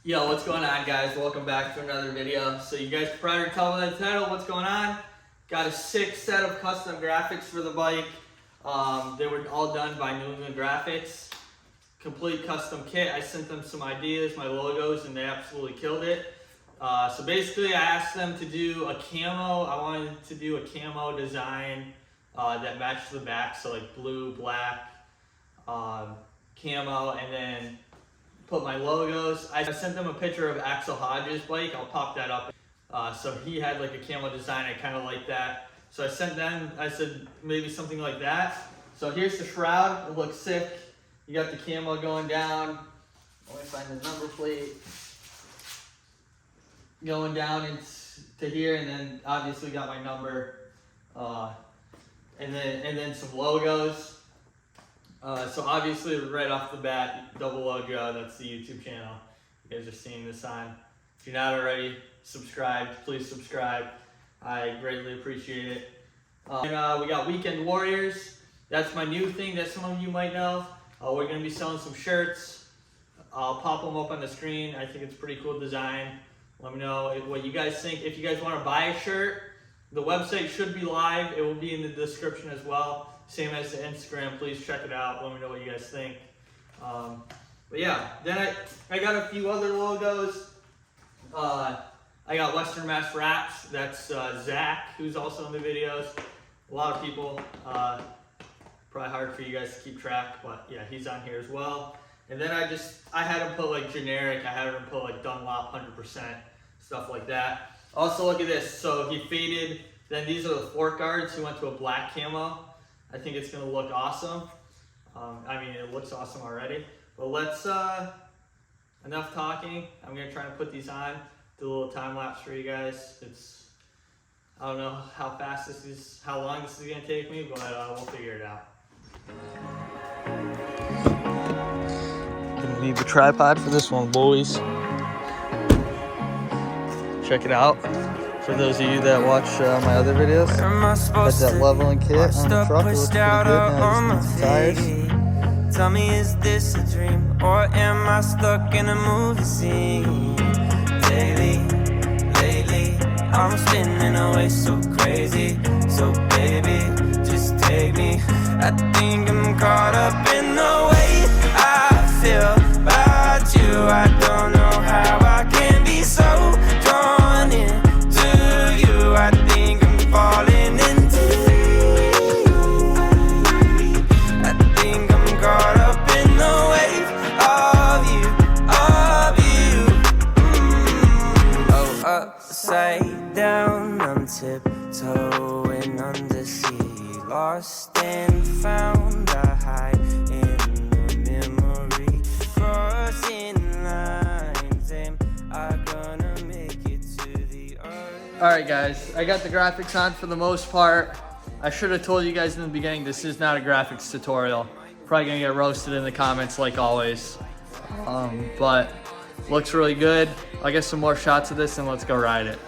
Yo, what's going on, guys? Welcome back to another video. So you guys probably tell by the title what's going on. Got a sick set of custom graphics for the bike. They were all done by New England Graphics. Complete custom kit. I sent them some ideas, my logos, and they absolutely killed it. So basically I asked them to do a camo. I wanted to do a camo design that matched the back. So like blue, black, camo, and then put my logos. I sent them a picture of Axel Hodges' bike. I'll pop that up. So he had like a camo design. I kind of like that. So I sent them, I said maybe something like that. So here's the shroud. It looks sick. You got the camo going down. Let me find the number plate. Going down into here, and then obviously got my number. And then some logos. So obviously right off the bat, double logo, that's the YouTube channel you guys are seeing this on. If you're not already subscribed, please subscribe. I greatly appreciate it. And we got Weekend Warriors. That's my new thing that some of you might know. We're gonna be selling some shirts. I'll pop them up on the screen. I think it's a pretty cool design. Let me know what you guys think. If you guys wanna buy a shirt, the website should be live. It will be in the description as well. Same as the Instagram, please check it out. Let me know what you guys think. But yeah, then I got a few other logos. I got Western Mass Raps. That's Zach, who's also in the videos. A lot of people. Probably hard for you guys to keep track, but yeah, he's on here as well. And then I had him put like generic. I had him put like Dunlop 100%, stuff like that. Also, look at this. So he faded. Then these are the fork guards. He went to a black camo. I think it's gonna look awesome. I mean, it looks awesome already. But let's, enough talking. I'm gonna try and put these on, do a little time lapse for you guys. I don't know how fast this is, how long this is gonna take me, but we'll figure it out. Gonna need the tripod for this one, boys. Check it out. For those of you that watch my other videos, got that leveling kit on the truck. It looks pretty good now. I just need some tires. Tell me, is this a dream or am I stuck in a movie scene? Lately, I'm spinning away so crazy. So baby, just take me. I think I'm caught up in the way I feel about you. I don't know how I can be so drawn in. I think I'm falling into you. I think I'm caught up in the wave of you. Oh, upside down, I'm tiptoeing under sea. Lost and found, I hide in the memory. Crossing lines, am I gonna make it to the earth? Alright guys, I got the graphics on for the most part. I should have told you guys in the beginning, this is not a graphics tutorial. Probably gonna get roasted in the comments like always. But looks really good. I'll get some more shots of this and let's go ride it.